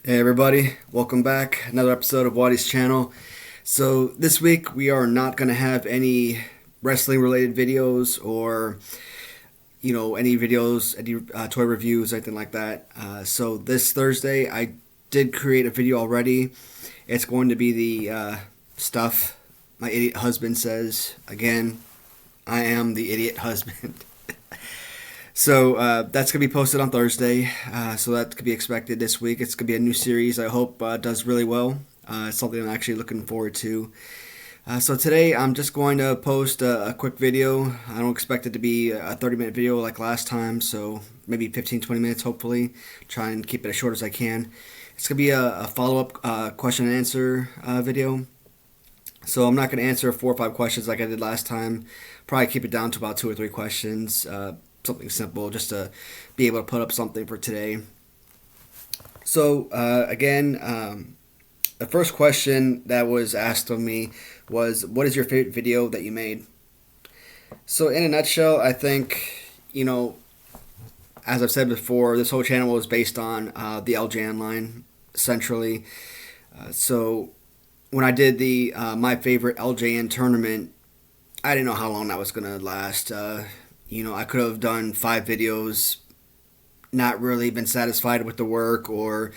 Hey everybody, welcome back. Another episode of Watty's channel. So this week we are not going to have any wrestling related videos or any videos, any toy reviews, anything like that. So this Thursday I did create a video already. It's going to be the stuff my idiot husband says. Again, I am the idiot husband. So that's going to be posted on Thursday. So that could be expected this week. It's going to be a new series. I hope does really well. It's something I'm actually looking forward to. So today I'm just going to post a quick video. I don't expect it to be a 30-minute video like last time. So maybe 15-20 minutes hopefully. Try and keep it as short as I can. It's going to be a follow-up question and answer video. So I'm not going to answer 4 or 5 questions like I did last time. Probably keep it down to about 2 or 3 questions. Something simple just to be able to put up something for today. So again, the first question that was asked of me was, what is your favorite video that you made? So in a nutshell, I think, as I've said before, this whole channel was based on the LJN line centrally. So when I did the my favorite LJN tournament, I didn't know how long that was going to last. I could have done 5 videos, not really been satisfied with the work, or,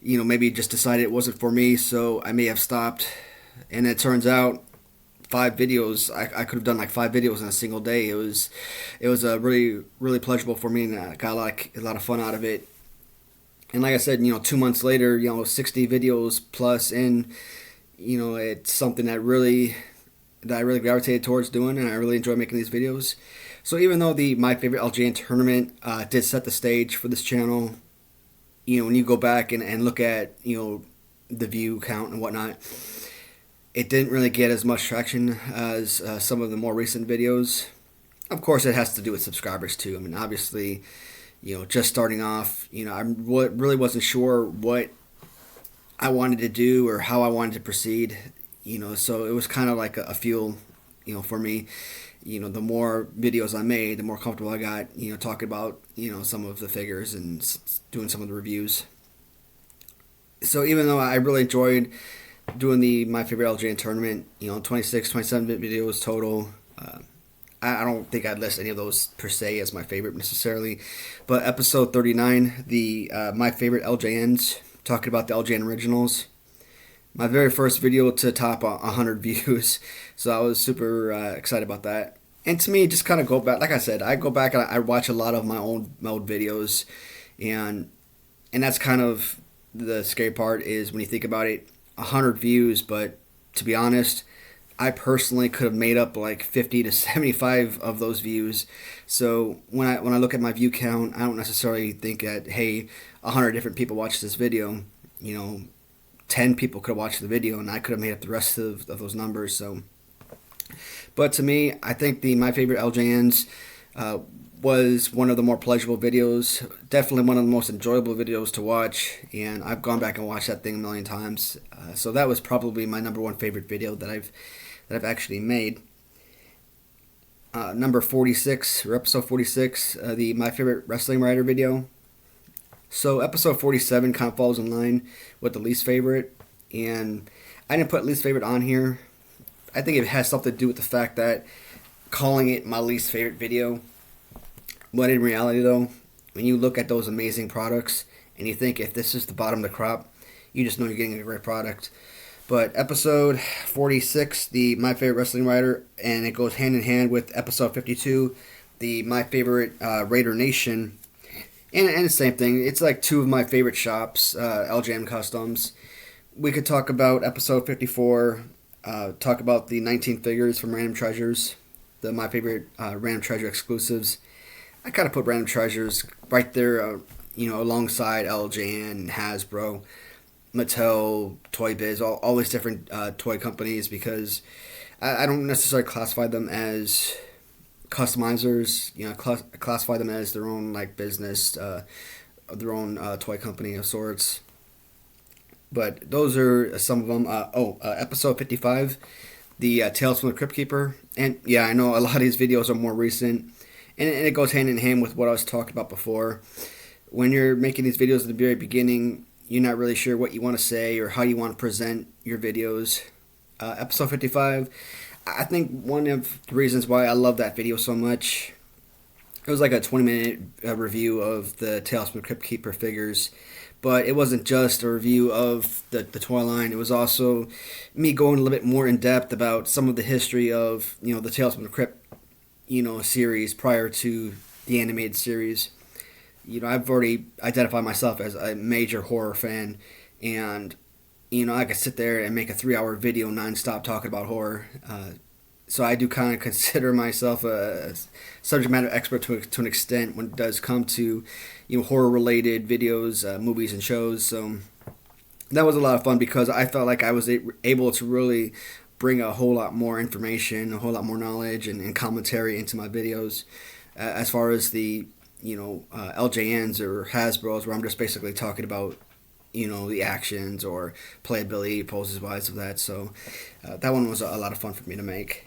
maybe just decided it wasn't for me, so I may have stopped. And it turns out 5 videos, I could have done like 5 videos in a single day. It was a really, really pleasurable for me, and I got a lot of fun out of it. And like I said, 2 months later, 60 videos plus in, it's something that I really gravitated towards doing, and I really enjoy making these videos. So even though the My Favorite LJN tournament did set the stage for this channel, when you go back and look at, the view count and whatnot, it didn't really get as much traction as some of the more recent videos. Of course, it has to do with subscribers too. I mean, obviously, just starting off, I really wasn't sure what I wanted to do or how I wanted to proceed, so it was kind of like a fuel, for me. The more videos I made, the more comfortable I got, talking about, some of the figures and doing some of the reviews. So even though I really enjoyed doing the My Favorite LJN tournament, 26, 27 videos total, I don't think I'd list any of those per se as my favorite necessarily. But episode 39, the My Favorite LJNs, talking about the LJN originals. My very first video to top 100 views, so I was super excited about that. And to me, just kind of go back, like I said, I go back and I watch a lot of my old videos, and that's kind of the scary part is when you think about it, 100 views, but to be honest, I personally could have made up like 50 to 75 of those views. So when I look at my view count, I don't necessarily think that, hey, 100 different people watched this video, 10 people could have watched the video, and I could have made up the rest of those numbers. So, but to me, I think the My Favorite LJNs was one of the more pleasurable videos. Definitely one of the most enjoyable videos to watch, and I've gone back and watched that thing a million times. So that was probably my number 1 favorite video that I've actually made. Number 46 or episode 46, the My Favorite Wrestling Writer video. So episode 47 kind of falls in line with the least favorite, and I didn't put least favorite on here. I think it has something to do with the fact that calling it my least favorite video. But in reality though, when you look at those amazing products and you think if this is the bottom of the crop, you just know you're getting a great product. But episode 46, the My Favorite Wrestling Writer, and it goes hand in hand with episode 52, the My Favorite Raider Nation. And the same thing, it's like 2 of my favorite shops, LJN Customs. We could talk about episode 54, talk about the 19 figures from Random Treasures, my favorite Random Treasure exclusives. I kind of put Random Treasures right there, alongside LJN, Hasbro, Mattel, Toy Biz, all these different toy companies, because I don't necessarily classify them as customizers, classify them as their own business, their own toy company of sorts. But those are some of them. Episode 55, the Tales from the Crypt Keeper, and yeah, I know a lot of these videos are more recent, and it goes hand in hand with what I was talking about before. When you're making these videos at the very beginning, you're not really sure what you want to say or how you want to present your videos. Episode 55, I think one of the reasons why I love that video so much, it was like a 20-minute review of the Tales from the Crypt Keeper figures. But it wasn't just a review of the toy line. It was also me going a little bit more in depth about some of the history of, the Tales from the Crypt, series prior to the animated series. I've already identified myself as a major horror fan, and I could sit there and make a 3-hour video nonstop talking about horror. So I do kind of consider myself a subject matter expert to an extent when it does come to horror related videos, movies and shows. So that was a lot of fun because I felt like I was able to really bring a whole lot more information, a whole lot more knowledge and commentary into my videos. As far as the LJNs or Hasbro's, where I'm just basically talking about the actions or playability, poses wise of that. So that one was a lot of fun for me to make.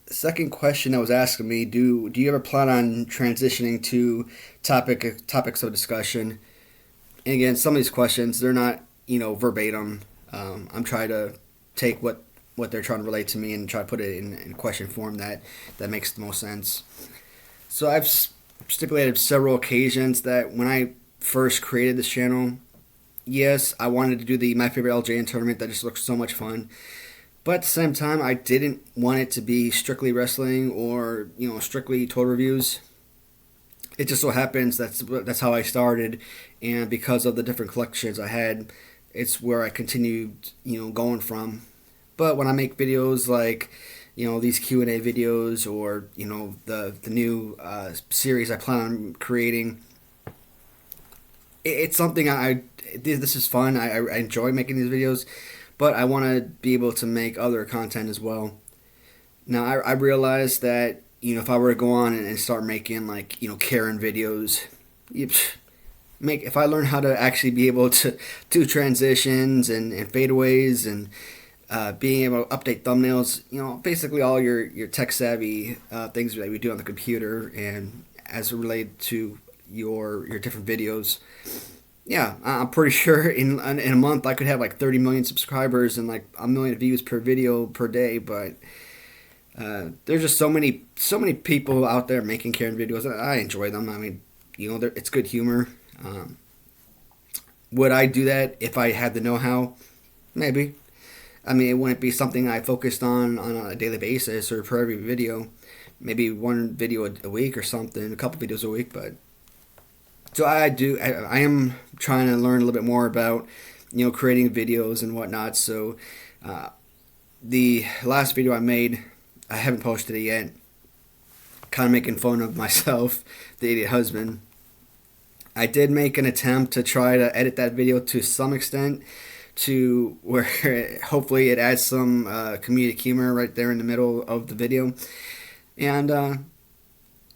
Second question that was asking me, do you ever plan on transitioning to topics of discussion? And again, some of these questions, they're not verbatim. I'm trying to take what they're trying to relate to me and try to put it in question form that makes the most sense. So I've stipulated several occasions that when I first created this channel, yes, I wanted to do the My Favorite LJN tournament. That just looks so much fun. But at the same time, I didn't want it to be strictly wrestling or strictly toy reviews. It just so happens that's how I started, and because of the different collections I had, it's where I continued going from. But when I make videos like these Q&A videos or the new series I plan on creating, it's something this is fun. I enjoy making these videos. But I want to be able to make other content as well. Now, I realized that, if I were to go on and start making, like, Karen videos, if I learn how to actually be able to do transitions and fadeaways and being able to update thumbnails, basically all your tech-savvy things that we do on the computer and as related to your different videos. Yeah, I'm pretty sure in a month I could have like 30 million subscribers and like 1 million views per video per day. But there's just so many people out there making Karen videos. I enjoy them. I mean, it's good humor. Would I do that if I had the know-how? Maybe. I mean, it wouldn't be something I focused on a daily basis or for every video. Maybe one video a week or something, a couple videos a week, but. So I am trying to learn a little bit more about, creating videos and whatnot. So the last video I made, I haven't posted it yet. Kind of making fun of myself, the idiot husband. I did make an attempt to try to edit that video to some extent to where hopefully it adds some comedic humor right there in the middle of the video. And,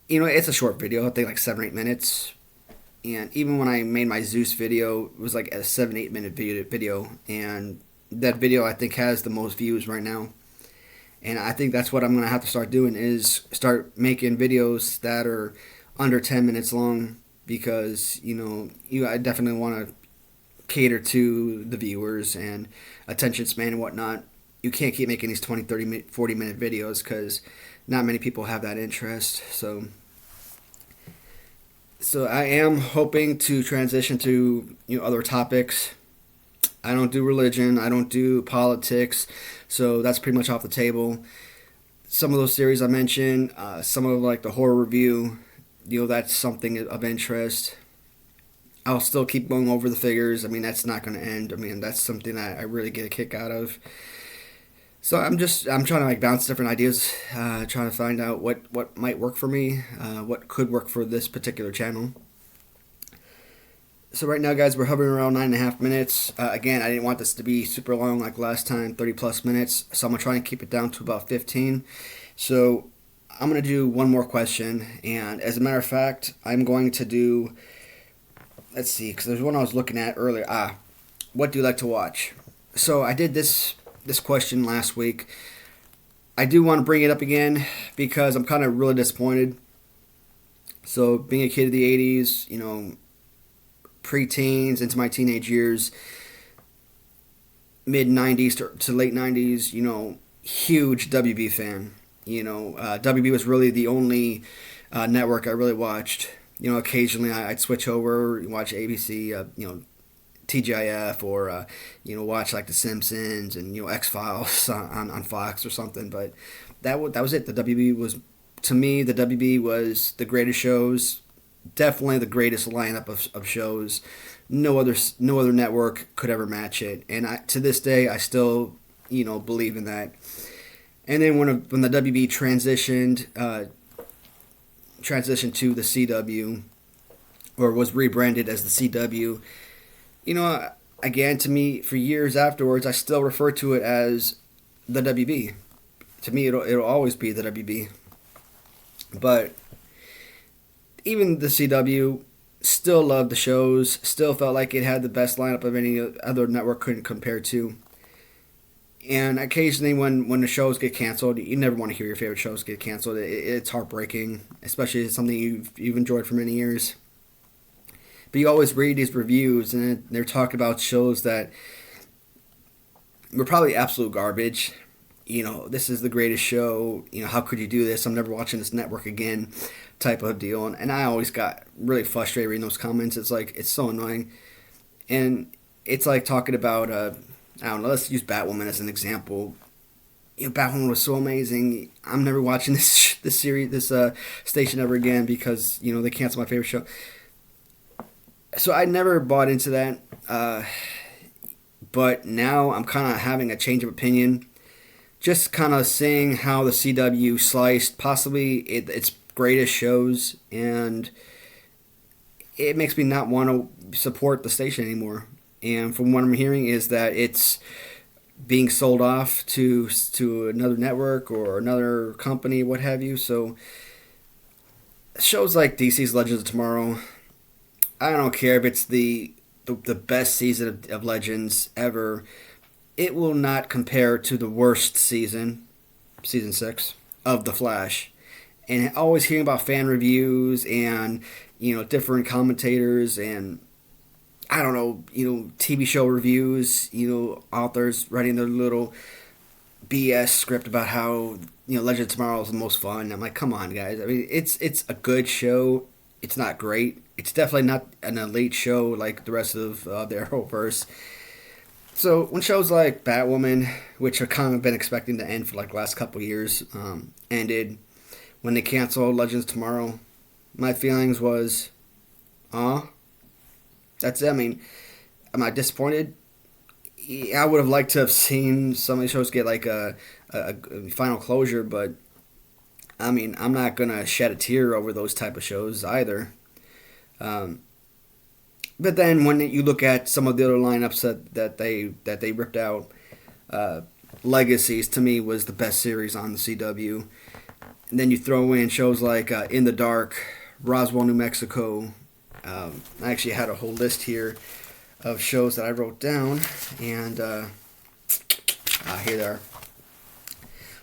it's a short video. I think like 7 or 8 minutes. And even when I made my Zeus video, it was like a 7-8 minute video. And that video I think has the most views right now. And I think that's what I'm going to have to start doing is start making videos that are under 10 minutes long. Because, I definitely want to cater to the viewers and attention span and whatnot. You can't keep making these 20, 30, 40 minute videos because not many people have that interest. So I am hoping to transition to other topics. I don't do religion. I don't do politics. So that's pretty much off the table. Some of those series I mentioned, some of like the horror review, that's something of interest. I'll still keep going over the figures. I mean, that's not going to end. I mean, that's something that I really get a kick out of. So I'm trying to like bounce different ideas, trying to find out what might work for me, what could work for this particular channel. So right now, guys, we're hovering around 9.5 minutes. Again, I didn't want this to be super long like last time, 30 plus minutes. So I'm going to try and keep it down to about 15. So I'm going to do one more question. And as a matter of fact, I'm going to do, let's see, because there's one I was looking at earlier. What do you like to watch? So I did this question last week. I do want to bring it up again because I'm kind of really disappointed. So being a kid of the 80s, preteens into my teenage years, mid 90s to late 90s, huge WB fan. WB was really the only network I really watched. Occasionally I'd switch over, watch ABC, TGIF, or watch like The Simpsons and X Files on Fox or something. But that was it. The WB was, to me, the WB was the greatest shows. Definitely the greatest lineup of shows. No other network could ever match it. And to this day, I still believe in that. And then when the WB transitioned to the CW, or was rebranded as the CW, again, to me, for years afterwards, I still refer to it as the WB. To me, it'll always be the WB. But even the CW, still loved the shows, still felt like it had the best lineup of any other network couldn't compare to. And occasionally when the shows get canceled, you never want to hear your favorite shows get canceled. It's heartbreaking, especially if it's something you've enjoyed for many years. But you always read these reviews, and they're talking about shows that were probably absolute garbage. This is the greatest show. How could you do this? I'm never watching this network again, type of deal. And I always got really frustrated reading those comments. It's like, it's so annoying. And it's like talking about, I don't know, let's use Batwoman as an example. Batwoman was so amazing. I'm never watching this series, this station ever again because, they canceled my favorite show. So I never bought into that. But now I'm kind of having a change of opinion. Just kind of seeing how the CW sliced possibly its greatest shows, and it makes me not want to support the station anymore. And from what I'm hearing is that it's being sold off to another network or another company, what have you. So shows like DC's Legends of Tomorrow, I don't care if it's the best season of Legends ever. It will not compare to the worst season 6 of The Flash. And always hearing about fan reviews and, different commentators and, I don't know, TV show reviews, authors writing their little BS script about how, Legend of Tomorrow is the most fun. I'm like, come on, guys. I mean, it's a good show. It's not great. It's definitely not an elite show like the rest of the Arrowverse. So when shows like Batwoman, which I've kind of been expecting to end for like the last couple years, ended, when they canceled Legends Tomorrow, my feelings was, that's it. I mean, am I disappointed? I would have liked to have seen some of these shows get like a final closure, but I mean, I'm not going to shed a tear over those type of shows either. But then when you look at some of the other lineups that they ripped out, Legacies to me was the best series on the CW. And then you throw in shows like In the Dark, Roswell, New Mexico. I actually had a whole list here of shows that I wrote down, and here they are.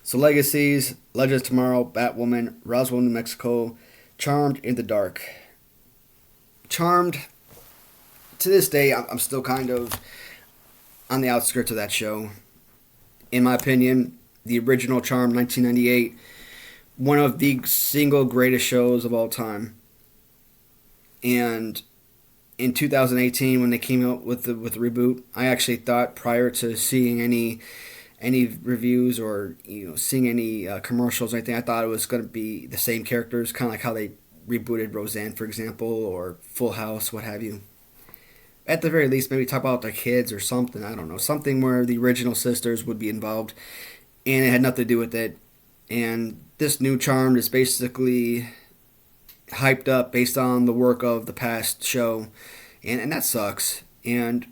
So Legacies, Legends of Tomorrow, Batwoman, Roswell, New Mexico, Charmed, In the Dark. Charmed, to this day, I'm still kind of on the outskirts of that show. In my opinion, the original Charmed, 1998, one of the single greatest shows of all time. And in 2018, when they came out with the reboot, I actually thought, prior to seeing any reviews or seeing any commercials or anything, I thought it was going to be the same characters, kind of like how they rebooted Roseanne, for example, or Full House, what have you. At the very least, maybe talk about their kids or something. I don't know, something where the original sisters would be involved, and it had nothing to do with it. And this new Charmed is basically hyped up based on the work of the past show, and that sucks. And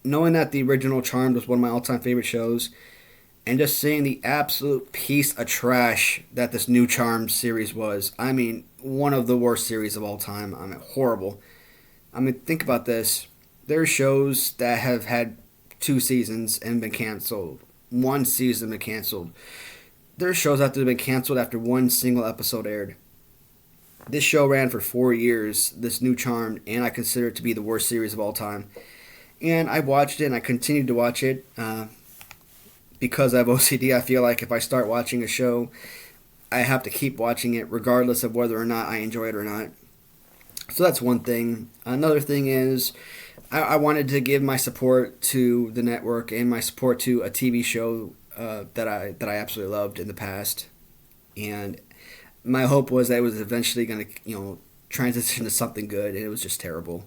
knowing that the original Charmed was one of my all-time favorite shows, and just seeing the absolute piece of trash that this new Charmed series was, I mean, one of the worst series of all time. I mean, horrible. I mean, think about this. There are shows that have had 2 seasons and been canceled. 1 season been canceled. There are shows that have been canceled after 1 single episode aired. This show ran for 4 years, this new Charmed, and I consider it to be the worst series of all time. And I watched it and I continued to watch it because I have OCD. I feel like if I start watching a show, I have to keep watching it regardless of whether or not I enjoy it or not. So that's one thing. Another thing is I wanted to give my support to the network and my support to a TV show that I absolutely loved in the past. And my hope was that it was eventually going to, transition to something good, and it was just terrible.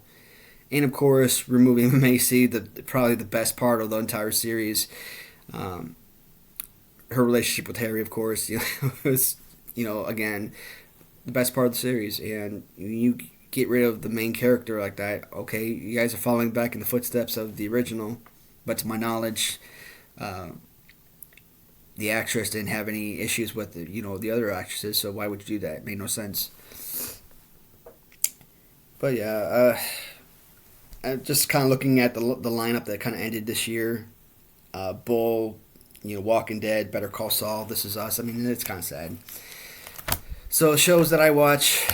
And of course, removing Macy, probably the best part of the entire series, um, her relationship with Harry, of course, was, again, the best part of the series. And you get rid of the main character like that, okay, you guys are following back in the footsteps of the original, but to my knowledge, uh, the actress didn't have any issues with the other actresses, so why would you do that? It made no sense. But yeah, just kind of looking at the lineup that kind of ended this year, Bull, Walking Dead, Better Call Saul, This Is Us. I mean, it's kind of sad. So shows that I watch,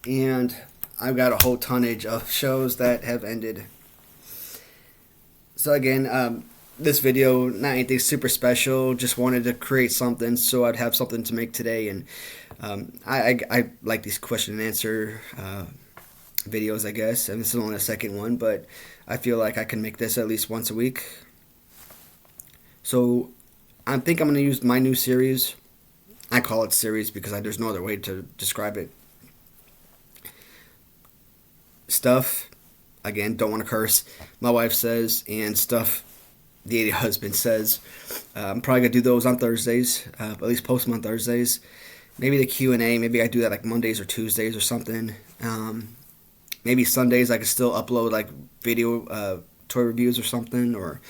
and I've got a whole tonnage of shows that have ended. So again, this video, not anything super special. Just wanted to create something so I'd have something to make today, and I like these question and answer videos, I guess. And this is only the second one, but I feel like I can make this at least once a week. So I think I'm going to use my new series. I call it series because there's no other way to describe it. Stuff, again, don't want to curse, my wife says, and Stuff, the 80 husband says. I'm probably going to do those on Thursdays, at least post them on Thursdays. Maybe the Q&A, maybe I do that like Mondays or Tuesdays or something. Maybe Sundays I could still upload like video toy reviews or something, or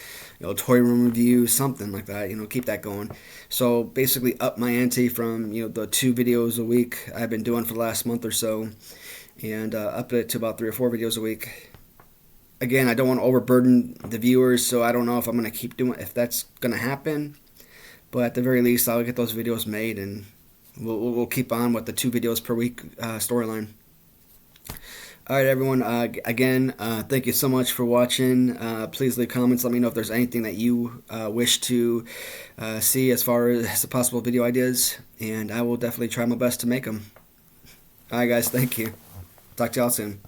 toy room reviews, something like that. Keep that going. So basically up my ante from the 2 videos a week I've been doing for the last month or so, and up it to about 3 or 4 videos a week. Again, I don't want to overburden the viewers, so I don't know if I'm going to keep doing, if that's going to happen. But at the very least, I'll get those videos made, and we'll keep on with the 2 videos per week storyline. All right, everyone. Again, thank you so much for watching. Please leave comments. Let me know if there's anything that you wish to see as far as the possible video ideas, and I will definitely try my best to make them. All right, guys. Thank you. Talk to y'all soon.